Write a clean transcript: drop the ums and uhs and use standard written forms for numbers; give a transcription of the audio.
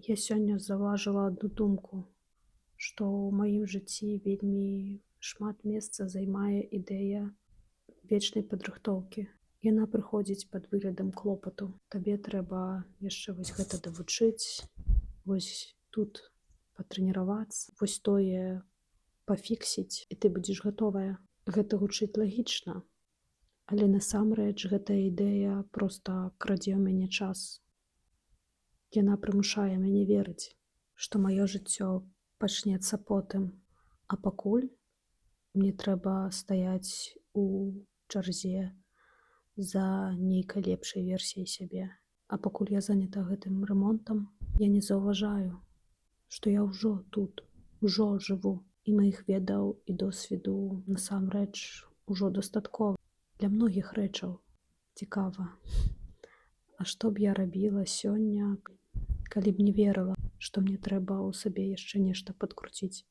Я сёння заўважыла адну думку, што ў маім жыцці вельмі шмат месца займае ідэя вечнай падрыхтоўкі. Яна прыходзіць пад выглядам клопату. Табе трэба яшчэ вось гэта давучыць, вось тут патрэніравацца, вось тое пафіксіць, і ты будзеш гатовая. Гэта гучыць лагічна, але насамрэч гэтая ідэя проста крадзе ў мяне час. Яна прымушае мяне верыць, што маё жыццё пачнецца потым, а пакуль мне трэба стаяць у чарзе за нейкай лепшай версіяй сябе. А пакуль я занята гэтым рамонтам, я не заўважаю, што я ўжо тут, ужо жыву, і маіх ведаў і досведу насамрэч ужо дастаткова для многіх рэчаў. Цікава, а што б я рабіла сёння, калі б не верыла, што мне трэба ў сабе яшчэ нешта падкруціць?